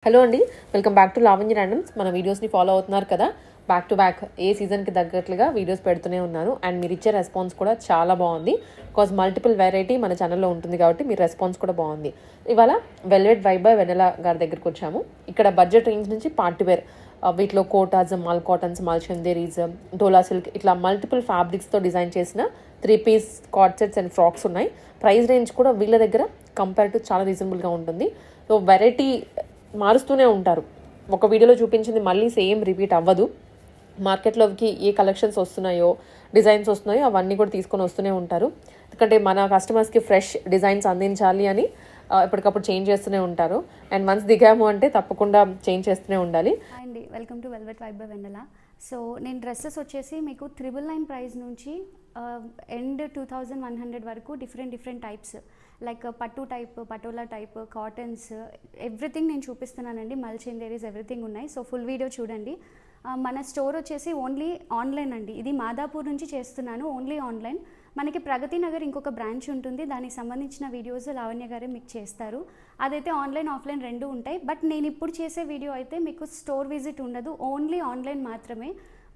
Hello అండి, welcome back to Lavanya randoms. మన వీడియోస్ని ఫాలో అవుతున్నారు కదా. బ్యాక్ టు బ్యాక్ ఏ సీజన్కి తగ్గట్లుగా వీడియోస్ పెడుతూనే ఉన్నాను. అండ్ మీరు ఇచ్చే రెస్పాన్స్ కూడా చాలా బాగుంది. బికాజ్ మల్టిపుల్ వెరైటీ మన ఛానల్లో ఉంటుంది కాబట్టి మీ రెస్పాన్స్ కూడా బాగుంది. ఇవాళ వెల్వెట్ వైబ్ బై వెనెలా గారి దగ్గరికి వచ్చాము. ఇక్కడ బడ్జెట్ రేంజ్ నుంచి పార్టీ వేర్, వీటిలో కోటాస్, మల్ కాటన్స్, మల్ చందేరీస్, డోలా సిల్క్ ఇట్లా మల్టిపుల్ ఫ్యాబ్రిక్స్తో డిజైన్ చేసిన 3-piece card sets and frocks ఉన్నాయి. ప్రైస్ రేంజ్ కూడా వీళ్ళ దగ్గర కంపేర్ టు చాలా రీజనబుల్గా ఉంటుంది. సో వెరైటీ మారుస్తూనే ఉంటారు. ఒక వీడియోలో చూపించింది మళ్ళీ సేమ్ రిపీట్ అవ్వదు. మార్కెట్లోకి ఏ కలెక్షన్స్ వస్తున్నాయో, డిజైన్స్ వస్తున్నాయో అవన్నీ కూడా తీసుకొని వస్తూనే ఉంటారు. ఎందుకంటే మన కస్టమర్స్కి ఫ్రెష్ డిజైన్స్ అందించాలి అని ఎప్పటికప్పుడు చేంజ్ చేస్తూనే ఉంటారు. అండ్ వన్స్ దిగాము అంటే తప్పకుండా చేంజ్ చేస్తూనే ఉండాలి. అండి, welcome to velvet vibe by Vennela. So నేను డ్రెస్సెస్ వచ్చేసి మీకు 999 ప్రైస్ నుంచి ఎండ్ 2100 వరకు డిఫరెంట్ టైప్స్, లైక్ పట్టు type, patola type, cottons, everything నేను చూపిస్తున్నానండి. మల్ చందేరీస్ ఎవ్రీథింగ్ ఉన్నాయి. సో ఫుల్ వీడియో చూడండి. మన స్టోర్ వచ్చేసి ఓన్లీ ఆన్లైన్ అండి. ఇది మాదాపూర్ నుంచి చేస్తున్నాను, ఓన్లీ ఆన్లైన్. మనకి ప్రగతి నగర్ ఇంకొక బ్రాంచ్ ఉంటుంది, దానికి సంబంధించిన వీడియోస్ లావణ్య గారే మీకు చేస్తారు. అదైతే ఆన్లైన్ ఆఫ్లైన్ రెండు ఉంటాయి. బట్ నేను ఇప్పుడు చేసే వీడియో అయితే మీకు స్టోర్ విజిట్ ఉండదు, ఓన్లీ ఆన్లైన్ మాత్రమే.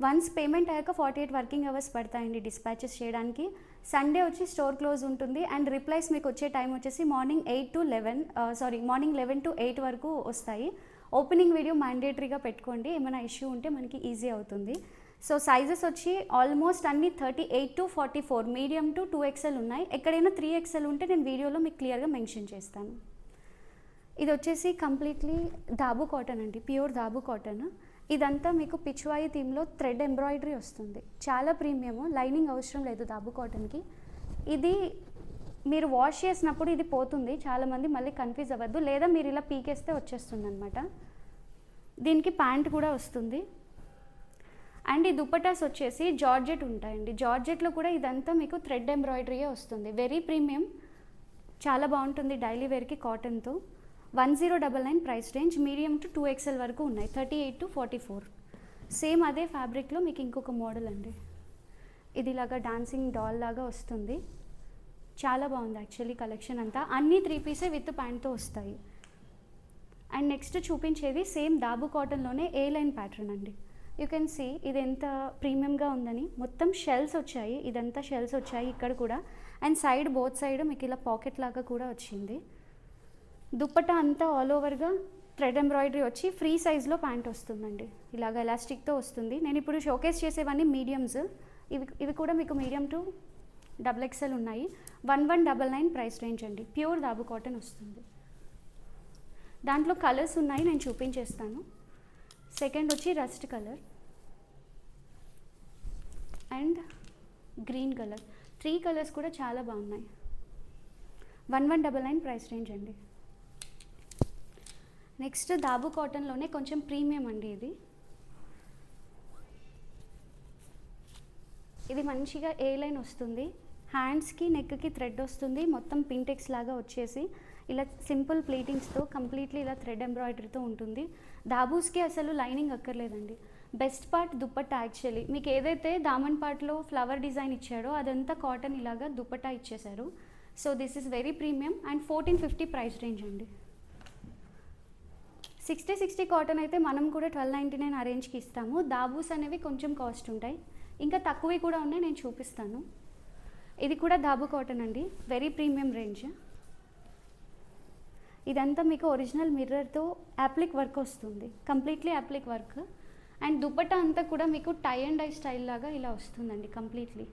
వన్స్ పేమెంట్ అయ్యాక 48 వర్కింగ్ అవర్స్ పడతాయండి డిస్పాచెస్ చేయడానికి. సండే వచ్చి స్టోర్ క్లోజ్ ఉంటుంది. అండ్ రిప్లైస్ మీకు వచ్చే టైం వచ్చేసి మార్నింగ్ 11 to 8 వరకు వస్తాయి. ఓపెనింగ్ వీడియో మ్యాండేటరీగా పెట్టుకోండి, ఏమైనా ఇష్యూ ఉంటే మనకి ఈజీ అవుతుంది. సో సైజెస్ వచ్చి ఆల్మోస్ట్ అన్ని 38 to 44, మీడియం టు 2XL ఉన్నాయి. ఎక్కడైనా 3XL ఉంటే నేను వీడియోలో మీకు క్లియర్గా మెన్షన్ చేస్తాను. ఇది వచ్చేసి కంప్లీట్లీ దాబు కాటన్ అండి, ప్యూర్ దాబు కాటన్. ఇదంతా మీకు పిచ్వాయి థీమ్లో థ్రెడ్ ఎంబ్రాయిడరీ వస్తుంది, చాలా ప్రీమియము. లైనింగ్ అవసరం లేదు దాబు కాటన్కి. ఇది మీరు వాష్ చేసినప్పుడు ఇది పోతుంది, చాలామంది మళ్ళీ కన్ఫ్యూజ్ అవ్వద్దు, లేదా మీరు ఇలా పీకేస్తే వచ్చేస్తుంది అనమాట. దీనికి ప్యాంట్ కూడా వస్తుంది. అండ్ ఈ దుపటాస్ వచ్చేసి జార్జెట్ ఉంటాయండి. జార్జెట్లో కూడా ఇదంతా మీకు థ్రెడ్ ఎంబ్రాయిడరీయే వస్తుంది, వెరీ ప్రీమియం, చాలా బాగుంటుంది డైలీ వేర్కి కాటన్తో. 1099 price range, medium to 2XL వరకు ఉన్నాయి, 38 to 44. సేమ్ అదే ఫ్యాబ్రిక్లో మీకు ఇంకొక మోడల్ అండి. ఇది ఇలాగా డాన్సింగ్ డాల్ లాగా వస్తుంది, చాలా బాగుంది యాక్చువల్లీ కలెక్షన్ అంతా. అన్నీ 3-piece విత్ ప్యాంట్తో వస్తాయి. అండ్ నెక్స్ట్ చూపించేది సేమ్ దాబు కాటన్లోనే ఏ లైన్ ప్యాటర్న్ అండి. యూ కెన్ సీ ఇది ఎంత ప్రీమియంగా ఉందని. మొత్తం షెల్స్ వచ్చాయి, ఇదంతా షెల్స్ వచ్చాయి ఇక్కడ కూడా. అండ్ సైడ్ బోత్ సైడ్ మీకు ఇలా పాకెట్ లాగా కూడా వచ్చింది. దుప్పట్టా అంతా ఆల్ ఓవర్గా థ్రెడ్ ఎంబ్రాయిడరీ వచ్చి ఫ్రీ సైజ్లో ప్యాంట్ వస్తుందండి, ఇలాగ ఎలాస్టిక్తో వస్తుంది. నేను ఇప్పుడు షోకేస్ చేసేవన్నీ మీడియమ్స్, ఇవి కూడా మీకు మీడియం టు XXL ఉన్నాయి. 1199 ప్రైస్ రేంజ్ అండి, ప్యూర్ దాబు కాటన్ వస్తుంది. దాంట్లో కలర్స్ ఉన్నాయి, నేను చూపించేస్తాను. సెకండ్ వచ్చి rust colour and green colour, 3 colours కూడా చాలా బాగున్నాయి. 1199 ప్రైస్ రేంజ్ అండి. నెక్స్ట్ దాబు కాటన్లోనే కొంచెం ప్రీమియం అండి. ఇది మంచిగా ఏ లైన్ వస్తుంది, హ్యాండ్స్కి నెక్కి థ్రెడ్ వస్తుంది, మొత్తం పింటెక్స్ లాగా వచ్చేసి ఇలా సింపుల్ ప్లీటింగ్స్తో కంప్లీట్లీ ఇలా థ్రెడ్ ఎంబ్రాయిడరీతో ఉంటుంది. దాబూస్కి అసలు లైనింగ్ అక్కర్లేదండి. Best part dupatta actually. మీకు ఏదైతే దామన్ పార్ట్లో ఫ్లవర్ డిజైన్ ఇచ్చాడో అదంతా కాటన్ ఇలాగా దుపట్టా ఇచ్చేశారు. So this is very premium. And 1450 price range అండి. 60 కాటన్ అయితే మనం కూడా 1299 ఆ రేంజ్కి ఇస్తాము. దాబూస్ అనేవి కొంచెం కాస్ట్ ఉంటాయి, ఇంకా తక్కువవి కూడా ఉన్నాయి, నేను చూపిస్తాను. ఇది కూడా దాబు కాటన్ అండి, వెరీ ప్రీమియం రేంజ్. ఇదంతా మీకు ఒరిజినల్ మిర్రర్తో యాప్లిక్ వర్క్ వస్తుంది, completely appliqué work. And dupatta అంతా కూడా మీకు టై అండ్ డై స్టైల్ లాగా ఇలా వస్తుందండి కంప్లీట్లీ.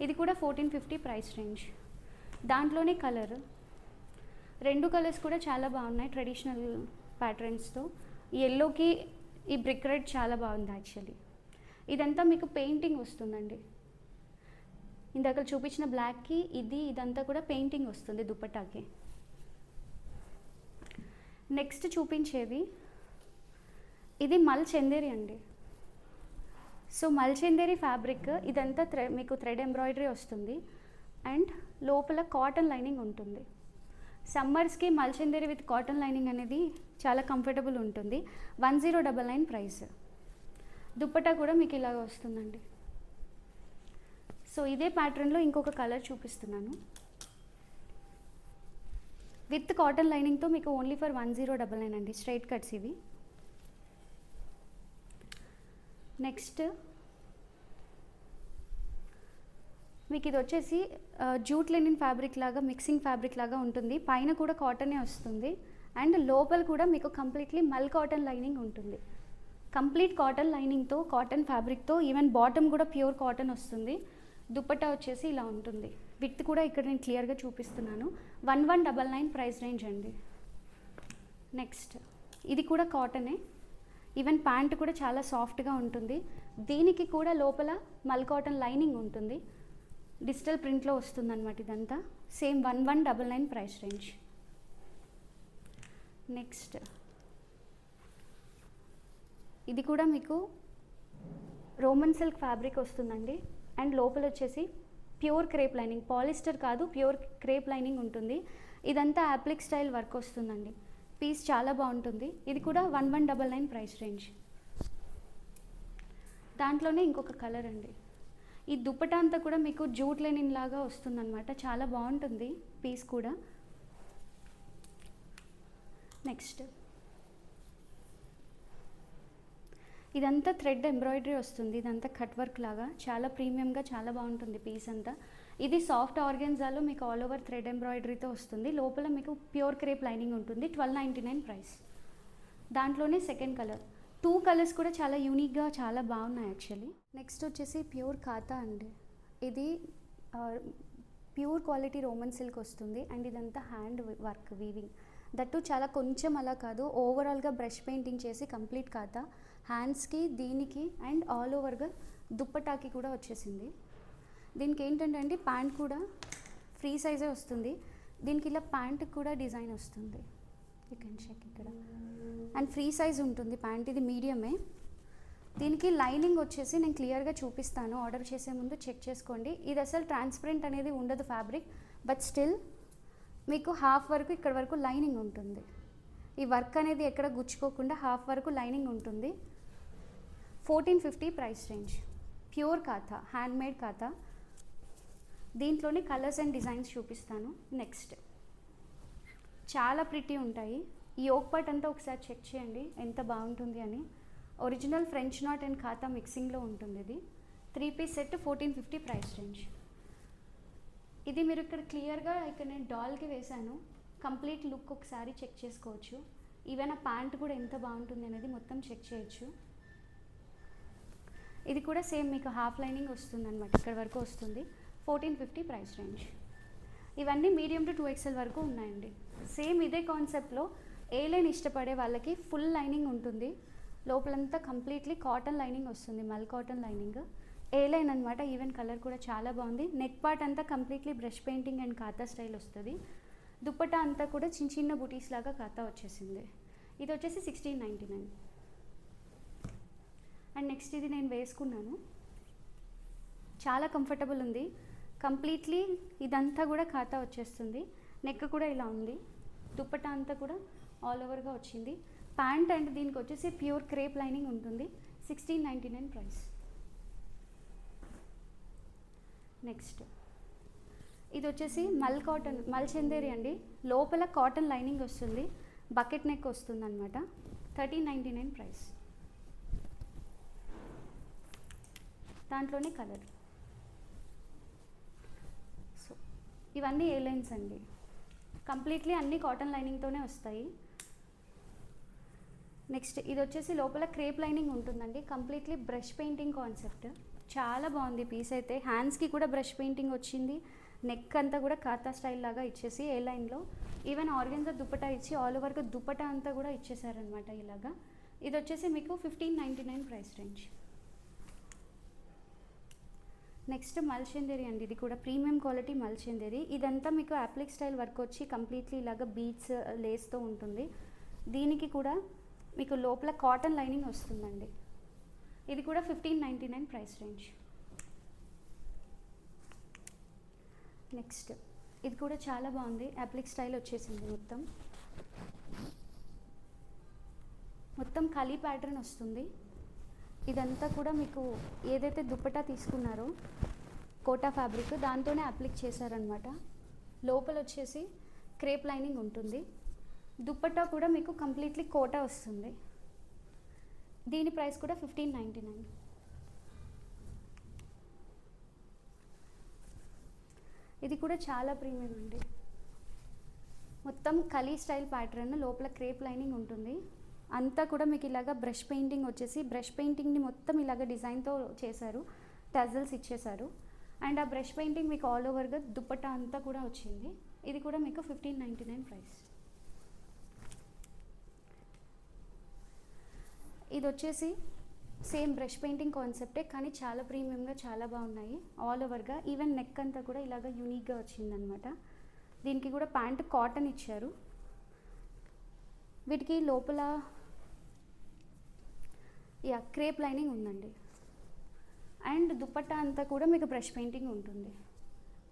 ఇది కూడా 1450 ప్రైస్ రేంజ్. దాంట్లోనే కలర్, 2 కలర్స్ కూడా చాలా బాగున్నాయి ట్రెడిషనల్ ప్యాటర్న్స్తో. ఎల్లోకి ఈ బ్రిక్ రెడ్ చాలా బాగుంది యాక్చువల్లీ. ఇదంతా మీకు పెయింటింగ్ వస్తుందండి. ఇందాక చూపించిన బ్లాక్కి ఇదంతా కూడా పెయింటింగ్ వస్తుంది దుపట్టాకి. నెక్స్ట్ చూపించేది ఇది మల్ చందేరి అండి. సో మల్ చందేరి ఫ్యాబ్రిక్ ఇదంతా మీకు థ్రెడ్ ఎంబ్రాయిడరీ వస్తుంది అండ్ లోపల కాటన్ లైనింగ్ ఉంటుంది. సమ్మర్స్కి మల్ చందేరి విత్ కాటన్ లైనింగ్ అనేది చాలా కంఫర్టబుల్ ఉంటుంది. 1099 ప్రైస్. దుప్పట్టా కూడా మీకు ఇలాగ వస్తుందండి. సో ఇదే ప్యాటర్న్లో ఇంకొక కలర్ చూపిస్తున్నాను. విత్ కాటన్ లైనింగ్తో మీకు ఓన్లీ ఫర్ 1099 అండి. స్ట్రైట్ కట్స్ ఇవి. నెక్స్ట్ మీకు ఇది వచ్చేసి జూట్ లెనిన్ ఫ్యాబ్రిక్ లాగా, మిక్సింగ్ ఫ్యాబ్రిక్ లాగా ఉంటుంది. పైన కూడా కాటనే వస్తుంది అండ్ లోపల కూడా మీకు కంప్లీట్లీ మల్ కాటన్ లైనింగ్ ఉంటుంది. కంప్లీట్ కాటన్ లైనింగ్తో, కాటన్ ఫ్యాబ్రిక్తో, ఈవెన్ బాటమ్ కూడా ప్యూర్ కాటన్ వస్తుంది. దుపట్టా వచ్చేసి ఇలా ఉంటుంది. విత్ కూడా ఇక్కడ నేను క్లియర్గా చూపిస్తున్నాను. 1199 ప్రైస్ రేంజ్ అండి. నెక్స్ట్ ఇది కూడా కాటనే. ఈవెన్ ప్యాంట్ కూడా చాలా సాఫ్ట్గా ఉంటుంది. దీనికి కూడా లోపల మల్ కాటన్ లైనింగ్ ఉంటుంది. డిజిటల్ ప్రింట్లో వస్తుంది అనమాట ఇదంతా. Same 1199 price range. నెక్స్ట్ ఇది కూడా మీకు రోమన్ సిల్క్ ఫ్యాబ్రిక్ వస్తుందండి అండ్ లోపల వచ్చేసి ప్యూర్ క్రేప్ లైనింగ్, పాలిస్టర్ కాదు, ప్యూర్ క్రేప్ లైనింగ్ ఉంటుంది. ఇదంతా యాప్లిక్ స్టైల్ వర్క్ వస్తుందండి. పీస్ చాలా బాగుంటుంది. ఇది కూడా 1199 ప్రైస్ రేంజ్. దాంట్లోనే ఇంకొక కలర్ అండి. ఈ దుపట్టా అంతా కూడా మీకు జూట్ లెనిన్ లాగా వస్తుందన్నమాట. చాలా బాగుంటుంది పీస్ కూడా. నెక్స్ట్ ఇదంతా థ్రెడ్ ఎంబ్రాయిడరీ వస్తుంది. ఇదంతా కట్ వర్క్ లాగా చాలా ప్రీమియంగా చాలా బాగుంటుంది పీస్ అంతా. ఇది సాఫ్ట్ ఆర్గెన్జాలో మీకు ఆల్ ఓవర్ థ్రెడ్ ఎంబ్రాయిడరీతో వస్తుంది. లోపల మీకు ప్యూర్ క్రేప్ లైనింగ్ ఉంటుంది. 1299 ప్రైస్. దాంట్లోనే సెకండ్ కలర్. 2 కలర్స్ కూడా చాలా యూనిక్గా చాలా బాగున్నాయి యాక్చువల్లీ. నెక్స్ట్ వచ్చేసి ప్యూర్ కాతా అండి. ఇది ప్యూర్ క్వాలిటీ రోమన్ సిల్క్ వస్తుంది అండ్ ఇదంతా హ్యాండ్ వర్క్ వీవింగ్. దట్టు చాలా కొంచెం అలా కాదు, ఓవరాల్గా బ్రష్ పెయింటింగ్ చేసి కంప్లీట్ కాతా హ్యాండ్స్కి, దీనికి అండ్ ఆల్ ఓవర్గా దుప్పటాకి కూడా వచ్చేసింది. దీనికి ఏంటంటే అండి ప్యాంట్ కూడా ఫ్రీ సైజే వస్తుంది. దీనికి ఇలా ప్యాంట్కి కూడా డిజైన్ వస్తుంది. యూ కెన్ చెక్ ఇక్కడ. అండ్ ఫ్రీ సైజ్ ఉంటుంది ప్యాంట్. ఇది మీడియమే. దీనికి లైనింగ్ వచ్చేసి నేను క్లియర్గా చూపిస్తాను. ఆర్డర్ చేసే ముందు చెక్ చేసుకోండి. ఇది అసలు ట్రాన్స్పరెంట్ అనేది ఉండదు ఫ్యాబ్రిక్, బట్ స్టిల్ మీకు హాఫ్ వరకు ఇక్కడ వరకు లైనింగ్ ఉంటుంది. ఈ వర్క్ అనేది ఎక్కడ గుచ్చుకోకుండా హాఫ్ వరకు లైనింగ్ ఉంటుంది. 1450 ప్రైస్ రేంజ్. ప్యూర్ కాథా, హ్యాండ్మేడ్ కాథా. దీంట్లోనే కలర్స్ అండ్ డిజైన్స్ చూపిస్తాను. నెక్స్ట్ చాలా ప్రిటీ ఉంటాయి. ఈ యోక్ పార్ట్ అంతా ఒకసారి చెక్ చేయండి ఎంత బాగుంటుంది అని. ఒరిజినల్ ఫ్రెంచ్ నాట్ అండ్ ఖాతా మిక్సింగ్లో ఉంటుంది. ఇది 3 పీస్ సెట్ 1450 ప్రైస్ రేంజ్. ఇది మీరు ఇక్కడ క్లియర్గా ఇక్కడ నేను డాల్కి వేశాను. కంప్లీట్ లుక్ ఒకసారి చెక్ చేసుకోవచ్చు. ఈవెన్ ఆ ప్యాంట్ కూడా ఎంత బాగుంటుంది అనేది మొత్తం చెక్ చేయొచ్చు. ఇది కూడా సేమ్ మీకు హాఫ్ లైనింగ్ వస్తుంది అనమాట, ఇక్కడ వరకు వస్తుంది. 1450 ప్రైస్ రేంజ్. ఇవన్నీ మీడియం టు 2XL వరకు ఉన్నాయండి. సేమ్ ఇదే కాన్సెప్ట్లో ఏ లైన్ ఇష్టపడే వాళ్ళకి ఫుల్ లైనింగ్ ఉంటుంది. లోపలంతా కంప్లీట్లీ కాటన్ లైనింగ్ వస్తుంది, మల్ కాటన్ లైనింగ్. ఏ లైన్ అనమాట. ఈవెన్ కలర్ కూడా చాలా బాగుంది. నెక్ పార్ట్ అంతా కంప్లీట్లీ బ్రష్ పెయింటింగ్ అండ్ కాతా స్టైల్ వస్తుంది. దుపట్టా అంతా కూడా చిన్న చిన్న బుటీస్ లాగా కాతా వచ్చేసింది. ఇది వచ్చేసి 1699. అండ్ నెక్స్ట్ ఇది నేను వేసుకున్నాను, చాలా కంఫర్టబుల్ ఉంది. కంప్లీట్లీ ఇదంతా కూడా ఖాతా వచ్చేస్తుంది. నెక్ కూడా ఇలా ఉంది. దుపట్టా అంతా కూడా ఆల్ ఓవర్గా వచ్చింది. ప్యాంట్ అండ్ దీనికి వచ్చేసి ప్యూర్ క్రేప్ లైనింగ్ ఉంటుంది. 1699 ప్రైస్. నెక్స్ట్ ఇది వచ్చేసి మల్ కాటన్, మల్ చందేరి అండి. లోపల కాటన్ లైనింగ్ వస్తుంది, బకెట్ నెక్ వస్తుంది అనమాట. 1399 ప్రైస్. దాంట్లోనే కలర్. సో ఇవన్నీ ఏ లైన్స్ అండి. కంప్లీట్లీ అన్నీ కాటన్ లైనింగ్తోనే వస్తాయి. నెక్స్ట్ ఇది వచ్చేసి లోపల క్రేప్ లైనింగ్ ఉంటుందండి. Completely brush painting concept. చాలా బాగుంది పీస్ అయితే. హ్యాండ్స్కి కూడా బ్రష్ పెయింటింగ్ వచ్చింది. నెక్ అంతా కూడా కాతా స్టైల్ లాగా ఇచ్చేసి ఏ లైన్లో ఈవెన్ ఆర్గెన్జా దుపట్టా ఇచ్చి ఆల్ ఓవర్గా దుపట్టా అంతా కూడా ఇచ్చేసారనమాట ఇలాగా. ఇది వచ్చేసి మీకు 1599 ప్రైస్ రేంజ్. నెక్స్ట్ మల్చందేరి అండి. ఇది కూడా ప్రీమియం క్వాలిటీ మల్చందేరి. ఇదంతా మీకు అప్లిక్ స్టైల్ వర్క్ వచ్చి కంప్లీట్లీ ఇలాగా బీడ్స్ లేస్తో ఉంటుంది. దీనికి కూడా మీకు లోపల కాటన్ లైనింగ్ వస్తుందండి. ఇది కూడా 1599 ప్రైస్ రేంజ్. నెక్స్ట్ ఇది కూడా చాలా బాగుంది. అప్లిక్ స్టైల్ వచ్చేసింది. మొత్తం కలీ ప్యాటర్న్ వస్తుంది. ఇదంతా కూడా మీకు ఏదైతే దుపట్టా తీసుకున్నారో కోటా ఫ్యాబ్రిక్ దాంతోనే అప్లిక్ చేశారనమాట. లోపల వచ్చేసి క్రేప్ లైనింగ్ ఉంటుంది. దుపట్టా కూడా మీకు కంప్లీట్లీ కోటా వస్తుంది. దీని ప్రైస్ కూడా 1599. ఇది కూడా చాలా ప్రీమియం అండి. మొత్తం కలీ స్టైల్ ప్యాటర్న్, లోపల క్రేప్ లైనింగ్ ఉంటుంది. అంతా కూడా మీకు ఇలాగా బ్రష్ పెయింటింగ్ వచ్చేసి, బ్రష్ పెయింటింగ్ని మొత్తం ఇలాగ డిజైన్తో చేశారు, టజల్స్ ఇచ్చేశారు. అండ్ ఆ బ్రష్ పెయింటింగ్ మీకు ఆల్ ఓవర్గా దుపట్టా అంతా కూడా వచ్చింది. ఇది కూడా మీకు 1599 ప్రైస్. ఇది వచ్చేసి సేమ్ బ్రష్ పెయింటింగ్ కాన్సెప్టే, కానీ చాలా ప్రీమియంగా చాలా బాగున్నాయి. ఆల్ ఓవర్గా ఈవెన్ నెక్ అంతా కూడా ఇలాగ యూనిక్గా వచ్చిందనమాట. దీనికి కూడా ప్యాంట్ కాటన్ ఇచ్చారు. వీటికి లోపల క్రేప్ లైనింగ్ ఉందండి. అండ్ దుపట్టా అంతా కూడా మీకు బ్రష్ పెయింటింగ్ ఉంటుంది.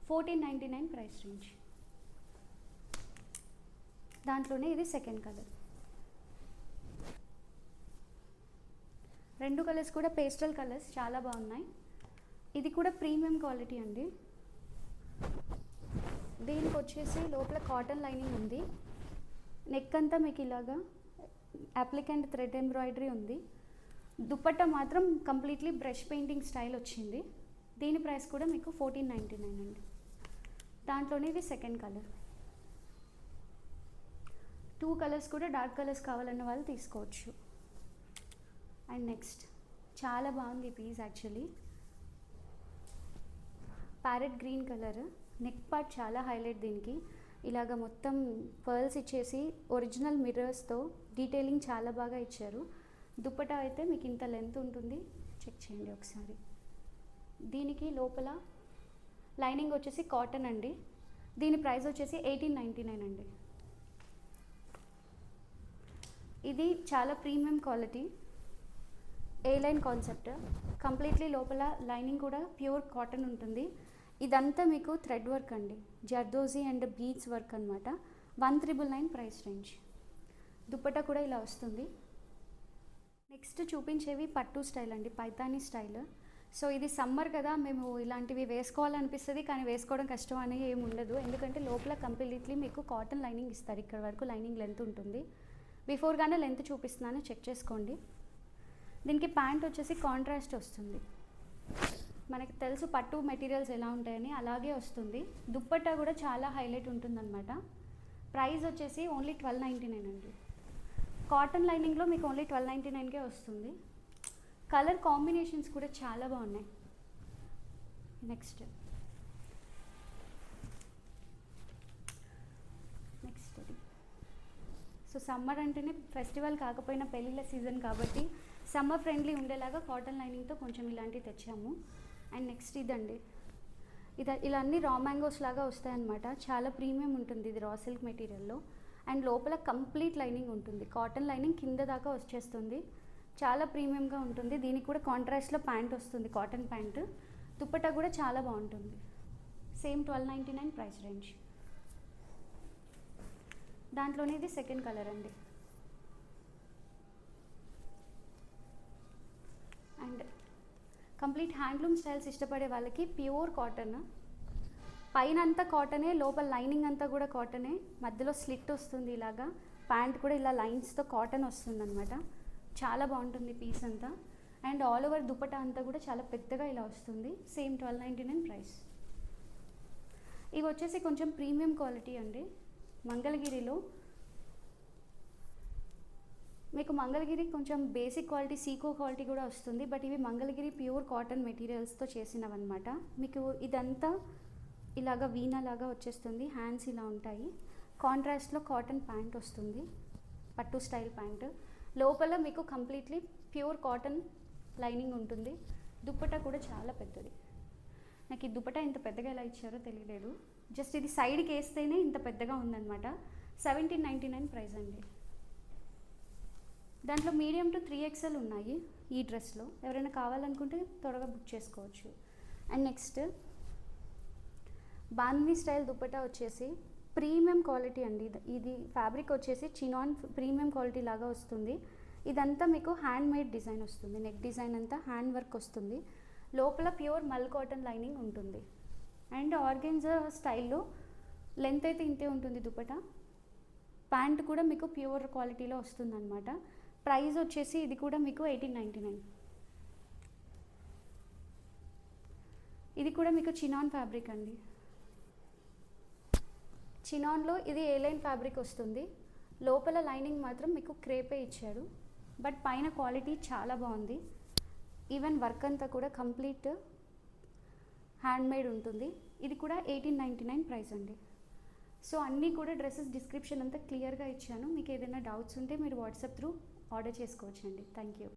1499 ప్రైస్ రేంజ్. దాంట్లోనే ఇది సెకండ్ కలర్. రెండు కలర్స్ కూడా పేస్టల్ కలర్స్, చాలా బాగున్నాయి. ఇది కూడా ప్రీమియం క్వాలిటీ అండి. దీనికి వచ్చేసి లోపల కాటన్ లైనింగ్ ఉంది. నెక్ అంతా మీకు ఇలాగా అప్లికెంట్ థ్రెడ్ ఎంబ్రాయిడరీ ఉంది. దుపట్టా మాత్రం కంప్లీట్లీ బ్రష్ పెయింటింగ్ స్టైల్ వచ్చింది. దీని ప్రైస్ కూడా మీకు 1499 అండి. దాంట్లోనే ఇది సెకండ్ కలర్. 2 కలర్స్ కూడా డార్క్ కలర్స్ కావాలన్న వాళ్ళు తీసుకోవచ్చు. అండ్ నెక్స్ట్ చాలా బాగుంది ఈ piece actually. Parrot green colour, neck part చాలా హైలైట్. దీనికి ఇలాగ మొత్తం పర్ల్స్ ఇచ్చేసి ఒరిజినల్ మిర్రర్స్తో డీటెయిలింగ్ చాలా బాగా ఇచ్చారు. దుపట్టా అయితే మీకు ఇంత లెంత్ ఉంటుంది, చెక్ చేయండి ఒకసారి. దీనికి లోపల లైనింగ్ వచ్చేసి కాటన్ అండి. దీని ప్రైస్ వచ్చేసి 1899 అండి. ఇది చాలా ప్రీమియం క్వాలిటీ, ఏ లైన్ కాన్సెప్ట్. కంప్లీట్లీ లోపల లైనింగ్ కూడా ప్యూర్ కాటన్ ఉంటుంది. ఇదంతా మీకు థ్రెడ్ వర్క్ అండి, జర్దోజీ అండ్ బీడ్స్ వర్క్ అనమాట. 1399 ప్రైస్ రేంజ్. దుపట్టా కూడా ఇలా వస్తుంది. నెక్స్ట్ చూపించేవి పట్టు స్టైల్ అండి, పైతానీ స్టైల్. సో ఇది సమ్మర్ కదా, మేము ఇలాంటివి వేసుకోవాలనిపిస్తుంది, కానీ వేసుకోవడం కష్టం అనేది ఏమి ఉండదు. ఎందుకంటే లోపల కంప్లీట్లీ మీకు కాటన్ లైనింగ్ ఇస్తారు. ఇక్కడ వరకు లైనింగ్ లెంత్ ఉంటుంది. బిఫోర్గానే లెంత్ చూపిస్తున్నాను, చెక్ చేసుకోండి. దీనికి ప్యాంట్ వచ్చేసి కాంట్రాస్ట్ వస్తుంది. మనకి తెలుసు పట్టు మెటీరియల్స్ ఎలా ఉంటాయని, అలాగే వస్తుంది. దుపట్టా కూడా చాలా హైలైట్ ఉంటుందన్నమాట. ప్రైస్ వచ్చేసి ఓన్లీ 1299 అండి. కాటన్ లైనింగ్లో మీకు ఓన్లీ 1299కే వస్తుంది. కలర్ కాంబినేషన్స్ కూడా చాలా బాగున్నాయి. నెక్స్ట్ ఇది. సో సమ్మర్ అంటేనే ఫెస్టివల్ కాకపోయినా పెళ్ళిళ్ళ సీజన్ కాబట్టి సమ్మర్ ఫ్రెండ్లీ ఉండేలాగా కాటన్ లైనింగ్తో కొంచెం ఇలాంటివి తెచ్చాము. అండ్ నెక్స్ట్ ఇదండి, ఇలా అన్ని రా మ్యాంగోస్ లాగా వస్తాయన్నమాట. చాలా ప్రీమియం ఉంటుంది ఇది, రా సిల్క్ మెటీరియల్లో. అండ్ లోపల కంప్లీట్ లైనింగ్ ఉంటుంది, కాటన్ లైనింగ్ కింద దాకా వచ్చేస్తుంది. చాలా ప్రీమియంగా ఉంటుంది. దీనికి కూడా కాంట్రాస్ట్లో ప్యాంట్ వస్తుంది, కాటన్ ప్యాంట్. దుపట్టా కూడా చాలా బాగుంటుంది. Same 1299 price range. దాంట్లోనే ఇది సెకండ్ కలర్ అండి. అండ్ కంప్లీట్ హ్యాండ్లూమ్ స్టైల్స్ ఇష్టపడే వాళ్ళకి ప్యూర్ కాటన్, పైన అంతా కాటనే, లోపల లైనింగ్ అంతా కూడా కాటనే, మధ్యలో స్లిట్ వస్తుంది ఇలాగా. ప్యాంట్ కూడా ఇలా లైన్స్తో కాటన్ వస్తుంది అనమాట. చాలా బాగుంటుంది పీస్ అంతా. అండ్ ఆల్ ఓవర్ దుపట్టా అంతా కూడా చాలా పెద్దగా ఇలా వస్తుంది. Same 1299 price. ఇవి వచ్చేసి కొంచెం ప్రీమియం క్వాలిటీ అండి. మంగళగిరిలో మీకు మంగళగిరి కొంచెం బేసిక్ క్వాలిటీ, సీకో క్వాలిటీ కూడా వస్తుంది. బట్ ఇవి మంగళగిరి ప్యూర్ కాటన్ మెటీరియల్స్తో చేసినవన్నమాట. మీకు ఇదంతా ఇలాగా వీణా లాగా వచ్చేస్తుంది. హ్యాండ్స్ ఇలా ఉంటాయి. కాంట్రాస్ట్లో కాటన్ ప్యాంట్ వస్తుంది, పట్టు స్టైల్ ప్యాంట్. లోపల మీకు కంప్లీట్లీ ప్యూర్ కాటన్ లైనింగ్ ఉంటుంది. దుపట్టా కూడా చాలా పెద్దది. నాకు ఈ దుపట్టా ఇంత పెద్దగా ఎలా ఇచ్చారో తెలియలేదు. జస్ట్ ఇది సైడ్కి వేస్తేనే ఇంత పెద్దగా ఉందన్నమాట. 1799 ప్రైస్ అండి. దాంట్లో మీడియం టు 3XL ఉన్నాయి ఈ డ్రెస్లో. ఎవరైనా కావాలనుకుంటే త్వరగా బుక్ చేసుకోవచ్చు. And next bandhani style dupatta వచ్చేసి ప్రీమియం క్వాలిటీ అండి. ఇది ఫ్యాబ్రిక్ వచ్చేసి చినాన్ ప్రీమియం క్వాలిటీ లాగా వస్తుంది. ఇదంతా మీకు హ్యాండ్ మేడ్ డిజైన్ వస్తుంది. నెక్ డిజైన్ అంతా హ్యాండ్ వర్క్ వస్తుంది. లోపల ప్యూర్ మల్ కాటన్ లైనింగ్ ఉంటుంది. అండ్ ఆర్గెన్జా స్టైల్లో లెంత్ అయితే ఇంతే ఉంటుంది దుపట్టా. ప్యాంట్ కూడా మీకు ప్యూర్ క్వాలిటీలో వస్తుందన్నమాట. ప్రైస్ వచ్చేసి ఇది కూడా మీకు 1899. ఇది కూడా మీకు చినాన్ ఫ్యాబ్రిక్ అండి. చినాన్లో ఇది ఏ లైన్ ఫ్యాబ్రిక్ వస్తుంది. లోపల లైనింగ్ మాత్రం మీకు క్రేపే ఇచ్చాడు, బట్ పైన క్వాలిటీ చాలా బాగుంది. ఈవెన్ వర్క్ అంతా కూడా కంప్లీట్ హ్యాండ్మేడ్ ఉంటుంది. ఇది కూడా 1899 ప్రైస్ అండి. సో అన్నీ కూడా డ్రెస్సెస్ డిస్క్రిప్షన్ అంతా క్లియర్గా ఇచ్చాను. మీకు ఏదైనా డౌట్స్ ఉంటే మీరు వాట్సాప్ త్రూ ఆర్డర్ చేసుకోవచ్చండి. Thank you.